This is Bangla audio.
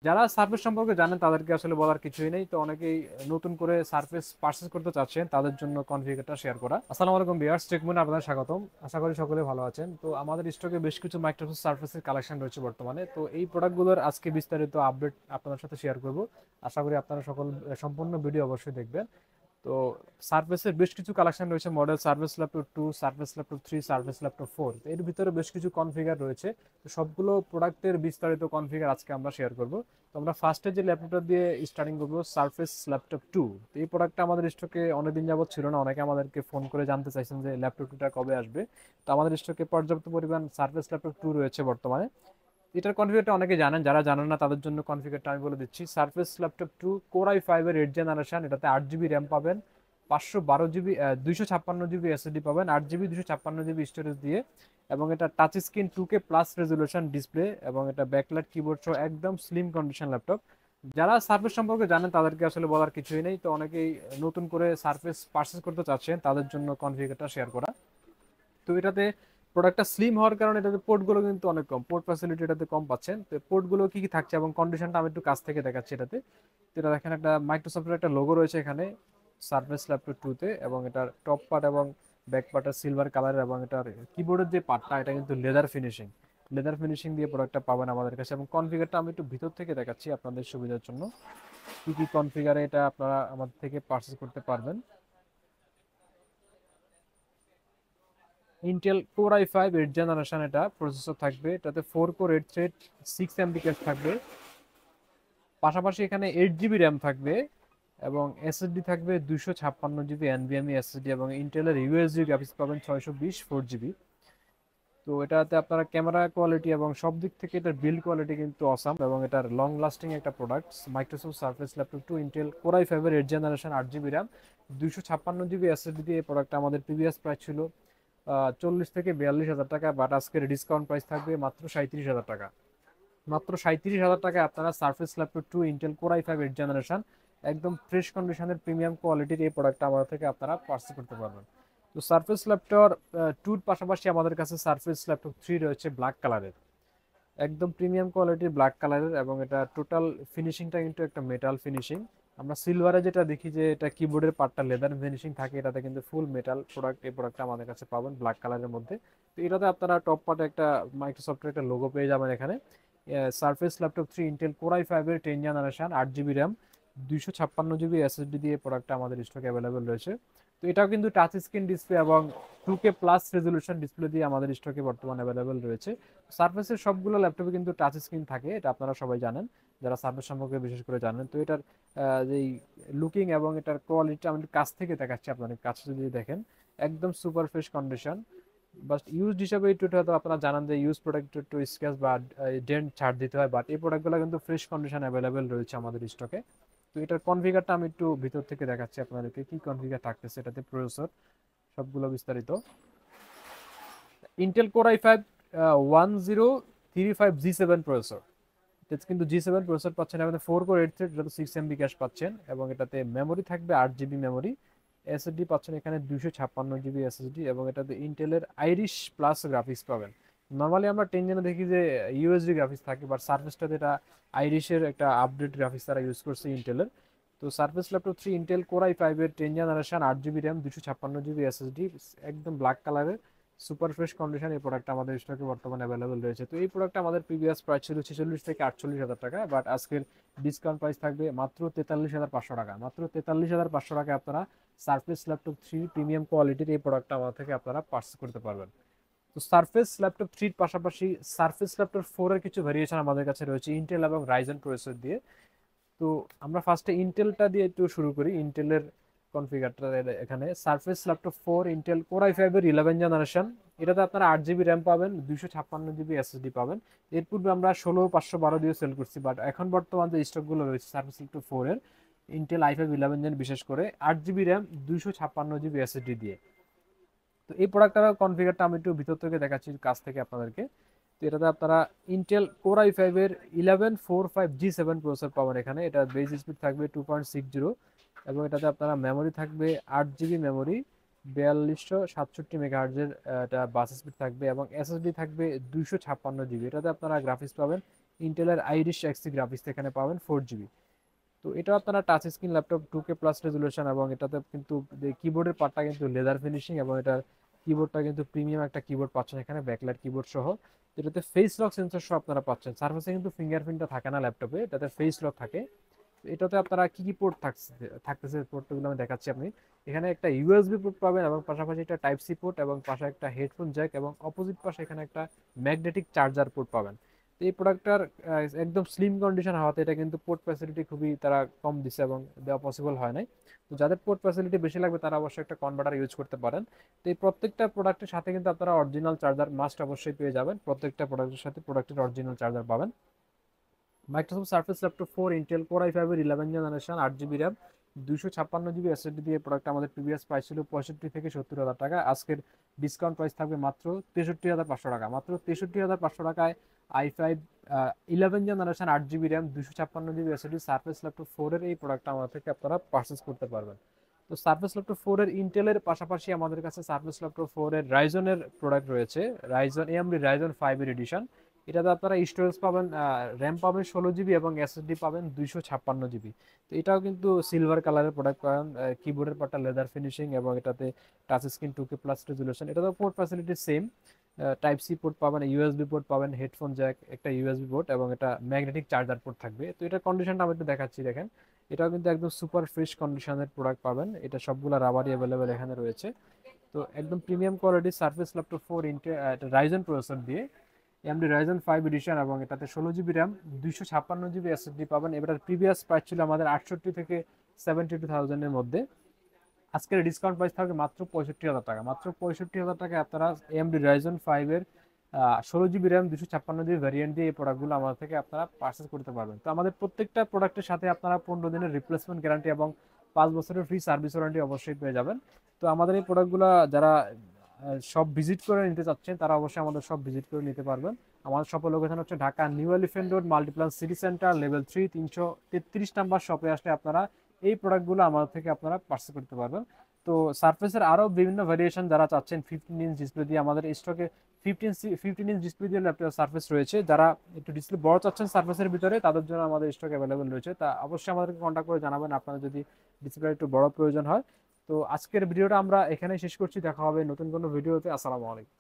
যারা সার্ফেস সম্পর্কে জানেন তাদেরকে আসলে বলার কিছুই নেই। তো অনেকেই নতুন করে সার্ফেস পারচেজ করতে চাচ্ছেন, তাদের জন্য কনফিগারটা শেয়ার করা। আসসালামু আলাইকুম ভিউয়ার্স, টেকমুনে আপনাদের স্বাগতম। আশা করি সকলে ভালো আছেন। তো আমাদের স্টকে বেশ কিছু মাইক্রোসফট সার্ফেসের কালেকশন রয়েছে বর্তমানে। তো এই প্রোডাক্টগুলোর আজকে বিস্তারিত আপডেট আপনাদের সাথে শেয়ার করব। আশা করি আপনারা সকল সম্পূর্ণ ভিডিও অবশ্যই দেখবেন। তো সার্ফেসের বেশ কিছু কালেকশন রয়েছে, model surface laptop 2, surface laptop 3, surface laptop 4। এর ভিতরে বেশ কিছু কনফিগার রয়েছে। তো সবগুলো প্রোডাক্টের বিস্তারিত কনফিগার আজকে আমরা শেয়ার করব। তো আমরা ফার্স্টে যে ল্যাপটপটা দিয়ে স্টার্টিং করবো, সার্ফেস ল্যাপটপ 2। তো এই প্রোডাক্টটা আমাদের স্টকে অনেকদিন যাবত ছিল না, অনেকে আমাদেরকে ফোন করে জানতে চাইছেন যে ল্যাপটপ 2টা কবে আসবে। তো আমাদের স্টকে পর্যাপ্ত পরিমাণ সার্ফেস ল্যাপটপ 2 রয়েছে বর্তমানে। এটার কনফিগারটা অনেকে জানেন, যারা জানেন না তাদের জন্য কনফিগারটা আমি বলে দিচ্ছি। সার্ফেস ল্যাপটপ 2 কোর i5 এর 8 জেনারেশন, এটাতে 8 জিবি র্যাম পাবেন, 512 জিবি 256 জিবি এসএসডি পাবেন, 8 জিবি 256 জিবি স্টোরেজ দিয়ে। এবং এটা touch screen 2K plus resolution display, এবং এটা ব্যাকলাইট কিবোর্ড সহ একদম স্লিম কন্ডিশন ল্যাপটপ। যারা সার্ফেস সম্পর্কে জানেন তাদেরকে আসলে বলার কিছুই নেই। তো অনেকেই নতুন করে সার্ফেস পারচেজ করতে চাচ্ছেন, তাদের জন্য কনফিগারটা শেয়ার করা। তো এটাতে প্রোডাক্টটা স্লিম হওয়ার কারণে এটাতে পোর্টগুলো কিন্তু অনেক কম, পোর্ট ফ্যাসিলিটি এটাতে কম পাচ্ছেন। তো পোর্টগুলো কি কি থাকছে এবং কন্ডিশনটা আমি একটু কাছ থেকে দেখাচ্ছি এটাতে। তো এটা দেখেন, একটা মাইক্রোসফটের একটা লোগো রয়েছে এখানে সার্ফেস ল্যাপটপ 2 তে, এবং এটার টপ পার্ট এবং ব্যাক পার্টটা সিলভার কালারের, এবং এটার কিবোর্ডের যে পার্টটা এটা কিন্তু লেদার ফিনিশিং দিয়ে প্রোডাক্টটা পাবেন আমাদের কাছে। এবং কনফিগারটা আমি একটু ভিতর থেকে দেখাচ্ছি আপনাদের সুবিধার জন্য, কি কি কনফিগারে এটা আপনারা আমাদের থেকে পারচেজ করতে পারবেন। ইন্টেল কোর i5 8 জেনারেশন এটা প্রসেসর থাকবে, এটাতে 4 কোর 8 থ্রেড 6 এমবি ক্যাশ থাকবে। পাশাপাশি এখানে 8 জিবি র্যাম থাকবে, এবং এসএসডি থাকবে 256 জিবি এনভিএমই এসএসডি, এবং ইন্টেলের ইউএসডি গ্রাফিক্স পাবেন 620 4 জিবি। তো এটাতে আপনারা ক্যামেরা কোয়ালিটি এবং সব দিক থেকে এটার বিল্ড কোয়ালিটি কিন্তু অসাম, এবং এটার লং লাস্টিং একটা product. Microsoft surface laptop 2 Intel core i5 এর 8 generation, 8 GB RAM, 256 GB SSD দিয়ে প্রোডাক্টটা আমাদের প্রিভিয়াস প্রাইস ছিল 40 থেকে 42 হাজার টাকা, বাট আজকের ডিসকাউন্ট প্রাইস থাকবে মাত্র 37 হাজার টাকা। মাত্র 37 হাজার টাকায় আপনারা surface laptop 2 Intel core i5 8 generation একদম ফ্রেশ কন্ডিশনের প্রিমিয়াম কোয়ালিটির এই প্রোডাক্টটা আমাদের থেকে আপনারা পার্চেস করতে পারবেন। তো সার্ফেস ল্যাপটপ 2 পাশাপাশি আমাদের কাছে সার্ফেস ল্যাপটপ 3 রয়েছে ব্ল্যাক কালারের, একদম প্রিমিয়াম কোয়ালিটির ব্ল্যাক কালারের, এবং এটা টোটাল ফিনিশিংটা কিন্তু একটা মেটাল ফিনিশিং। আমরা সিলভারে যেটা দেখি যে এটা কিবোর্ডের পার্টটা লেদার ফিনিশিং থাকে, এটাতে কিন্তু ফুল মেটাল প্রোডাক্ট, এই প্রোডাক্টটা আমাদের কাছে পাবেন ব্ল্যাক কালারের মধ্যে। তো এটাতে আপনারা টপ পার্টে একটা মাইক্রোসফটের একটা লোগো পেয়ে যাবেন এখানে। Surface laptop 3 Intel core i5 এর 10 generation, 8 GB RAM, 256 GB SSD দিয়ে প্রোডাক্টটা আমাদের স্টকে অ্যাভেলেবেল রয়েছে। তো এটাও কিন্তু টাচ স্ক্রিন ডিসপ্লে এবং 2K প্লাস রেজলিউশন ডিসপ্লে দিয়ে আমাদের স্টকে বর্তমানে অ্যাভেলেবেল রয়েছে। সার্ফেসের সবগুলো ল্যাপটপে কিন্তু টাচ স্ক্রিন থাকে, এটা আপনারা সবাই জানেন, যারা সার্ফেস সম্পর্কে বিশেষ করে জানেন। তো এটার যেই লুকিং এবং এটার কোয়ালিটিটা আমি একটু কাছ থেকে দেখাচ্ছি আপনাদের কাছে, যদি দেখেন একদম super fresh condition. But used হিসাবে একটু হয়তো আপনারা জানান যে ইউজ প্রোডাক্ট একটু স্ক্র্যাচ বা ডেন্ট ছাড় দিতে হয়, বাট এই প্রোডাক্টগুলো কিন্তু ফ্রেশ কন্ডিশন অ্যাভেলেবেল রয়েছে আমাদের স্টকে। তো এটার কনফিগারটা আমি একটু ভিতর থেকে দেখাচ্ছি আপনাদেরকে, কি কনফিগার থাকতেছে এটাতে, প্রসেসর সবগুলো বিস্তারিত। Intel core i5 1035G7 processor, এটা কিন্তু G7 প্রসেসর পাচ্ছেন, এখানে 4 কোর 8 থ্রেড, এটাতে 6 এমবি ক্যাশ পাচ্ছেন, এবং এটাতে মেমোরি থাকবে 8 জিবি মেমোরি, এসএসডি পাচ্ছেন এখানে 256 জিবি এসএসডি, এবং এটাতে ইন্টেলের আইরিশ প্লাস গ্রাফিক্স পাবেন। নর্মালি আমরা 10 জেনে দেখি যে ইউএসডি গ্রাফিক্স থাকে, বাট সার্ফেসটাতে এটা আইরিশের একটা আপডেট গ্রাফিক্স তারা ইউজ করছে ইন্টেলের। তো surface laptop 3 Intel core i5 এর 10 generation, 8 GB RAM, 256 GB SSD, একদম ব্ল্যাক কালারের সুপার ফ্রেশ কন্ডিশন, এই প্রোডাক্টটা আমাদের স্টকে বর্তমানে অ্যাভেলেবল রয়েছে। তো এই প্রোডাক্টটা আমাদের প্রিভিয়াস প্রাইস ছিল 46 থেকে 48 হাজার টাকা, বাট আজকের ডিসকাউন্ট প্রাইস থাকবে মাত্র 43,500 টাকা। মাত্র 43,500 টাকায় আপনারা সার্ফেস ল্যাপটপ 3 প্রিমিয়াম কোয়ালিটির এই প্রোডাক্টটা আমাদের থেকে আপনারা পার্চেস করতে পারবেন। তো সার্ফেস ল্যাপটপ 3 পাশাপাশি সার্ফেস ল্যাপটপ 4 এর কিছু ভেরিয়েশন আমাদের কাছে রয়েছে ইন্টেল এবং রাইজেন প্রসেসর দিয়ে। তো আমরা ফার্স্টে ইন্টেলটা দিয়ে একটু শুরু করি। ইন্টেলের কনফিগারটা এখানে surface laptop 4 Intel core i5 এর 11 জেনারেশন, এটাতে আপনারা 8 জিবি র্যাম পাবেন, 256 জিবি এসএসডি পাবেন। এর পূর্বে আমরা 16 512 দিয়ে সেল করছি, বাট এখন বর্তমান যে স্টকগুলো রয়েছে সারফেস ল্যাপটপ 4 এর ইন্টেল i5 11 জেন, বিশেষ করে 8 জিবি র্যাম 256 জিবি এসএসডি দিয়ে। তো এই প্রোডাক্টটার কনফিগারটা আমি একটু ভিতর থেকে দেখাচ্ছি কাছ থেকে আপনাদেরকে। তো এটাতে আপনারা ইন্টেল কোর i5 এর 1145G7 প্রসেসর পাবেন এখানে, এটা বেস স্পিড থাকবে 2.60, এবং এটাতে আপনারা মেমোরি থাকবে 8 জিবি মেমোরি, 4267 মেগাহার্জের এটা বাস স্পিড থাকবে, এবং এসএসডি থাকবে 256 জিবি। এটাতে আপনারা গ্রাফিক্স পাবেন ইন্টেলের আইরিশ এক্সি গ্রাফিক্স এখানে পাবেন 4 GB। তো এটা আপনারা touch screen laptop 2K plus resolution, এবং এটাতে কিন্তু কিবোর্ডের পার্টটা কিন্তু লেদার ফিনিশিং, এবং এটার কিবোর্ডটা কিন্তু প্রিমিয়াম একটা কিবোর্ড পাচ্ছেন এখানে ব্যাকলাইট কিবোর্ড সহ। এটাতে ফেস লক সেন্সর সহ আপনারা পাচ্ছেন। সার্ফেসে কিন্তু ফিঙ্গারপ্রিন্টটা থাকে না ল্যাপটপে, এটাতে ফেস লক থাকে। এটাতে আপনারা কি কি পোর্ট থাকতেছে পোর্টগুলো আমি দেখাচ্ছি। আপনি এখানে একটা ইউএসবি পোর্ট পাবেন, এবং পাশাপাশি একটা টাইপ সি পোর্ট, এবং পাশে একটা হেডফোন জ্যাক, এবং অপোজিট পাশে এখানে একটা ম্যাগনেটিক চার্জার পোর্ট পাবেন। তো এই প্রোডাক্টটার একদম স্লিম কন্ডিশন হওয়াতে এটা কিন্তু পোর্ট ফ্যাসিলিটি খুবই তারা কম দিছে এবং দেওয়া পসিবল হয় নাই। তো যাদের পোর্ট ফ্যাসিলিটি বেশি লাগবে তারা অবশ্যই একটা কনভার্টার ইউজ করতে পারেন। তো এই প্রত্যেকটা প্রোডাক্টের সাথে কিন্তু আপনারা অরিজিনাল চার্জার মাস্ট অবশ্যই পেয়ে যাবেন। প্রত্যেকটা প্রোডাক্টের সাথে প্রোডাক্টের অরিজিনাল চার্জার পাবেন। Microsoft surface laptop 4 Intel core i5 এর 11 generation, 8 GB RAM, 256 GB SSD দিয়ে প্রোডাক্ট আমাদের প্রিভিয়াস প্রাইস ছিল 65 থেকে 70 হাজার টাকা। আজকের ডিসকাউন্ট প্রাইস থাকবে মাত্র 63,500 টাকা। মাত্র 63,500 টাকায় i5 11 generation, 8 GB RAM, 256 GB SSD surface laptop 4 এর এই প্রোডাক্টটা আমাদের থেকে আপনারা পারচেস করতে পারবেন। তো সার্ফেস ল্যাপটপ 4 এর ইন্টেলের পাশাপাশি আমাদের কাছে সার্ফেস ল্যাপটপ 4 এর রাইজনের প্রোডাক্ট রয়েছে। AMD রাইজন 5 এর এডিশন। এটাতে আপনারা স্টোরেজ পাবেন, র্যাম পাবেন 16 GB, এবং এসএসডি পাবেন 256 GB। তো এটাও কিন্তু সিলভার কালারের প্রোডাক্ট পাবেন। কিবোর্ডের পার্টটা লেদার ফিনিশিং, এবং এটাতে touch screen 2K plus resolution. এটাতে port facility same, type C port পাবেন, ইউএসবি পোর্ট পাবেন, হেডফোন জ্যাক, একটা ইউএসবি পোর্ট, এবং এটা ম্যাগনেটিক চার্জার পোর্ট থাকবে। তো এটার কন্ডিশনটা আমি একটু দেখাচ্ছি, দেখেন। এটাও কিন্তু একদম সুপার ফ্রেশ কন্ডিশনের প্রোডাক্ট পাবেন। এটা সবগুলো রাবারই অ্যাভেলেবেল এখানে রয়েছে। তো একদম প্রিমিয়াম কোয়ালিটির সার্ফেস ল্যাপটপ 4 রাইজন প্রসেসর দিয়ে, AMD Ryzen 5 এডিশন, এবং এটাতে 16 GB র্যাম, 256 GB এসএসডি পাবেন। এটার প্রিভিয়াস প্রাইস ছিল আমাদের 68 থেকে 72,000 এর মধ্যে। আজকের ডিসকাউন্ট প্রাইস থাকবে মাত্র 65,000 টাকা। মাত্র 65,000 টাকায় আপনারা AMD Ryzen 5 এর 16 GB র্যাম, 256 GB ভ্যারিয়েন্ট দিয়ে এই প্রোডাক্টগুলো আমাদের থেকে আপনারা পারচেস করতে পারবেন। তো আমাদের প্রত্যেকটা প্রোডাক্টের সাথে আপনারা 15 দিনের রিপ্লেসমেন্ট গ্যারান্টি এবং 5 বছরের ফ্রি সার্ভিস ওয়ারেন্টি অবশ্যই পেয়ে যাবেন। তো আমাদের এই প্রোডাক্টগুলো যারা সব ভিজিট করে নিতে চাচ্ছেন তারা অবশ্যই আমাদের সব ভিজিট করে নিতে পারবেন। আমাদের শপের লোকেশন হচ্ছে Dhaka new elephant road, Multiplan city centre, level 3, 333 number শপে আসলে আপনারা এই প্রোডাক্টগুলো আমাদের থেকে আপনারা পারচেস করতে পারবেন। তো সার্ফেসের আরও বিভিন্ন ভেরিয়েশন যারা চাচ্ছেন 15 ইঞ্চ ডিসপ্লে দিয়ে, আমাদের স্টকে 15 ইঞ্চ ডিসপ্লে দিয়ে ল্যাপটপ সার্ফেস রয়েছে। যারা একটু ডিসপ্লে বড় চাচ্ছেন সার্ফেসের ভিতরে তাদের জন্য আমাদের স্টক অ্যাভেলেবেল রয়েছে। তা অবশ্যই আমাদেরকে কন্ট্যাক্ট করে জানাবেন আপনারা যদি ডিসপ্লে একটু বড় প্রয়োজন হয়। তো আজকের ভিডিওটা আমরা এখানে শেষ করছি। দেখা হবে নতুন কোনো ভিডিওতে। আসসালামু আলাইকুম।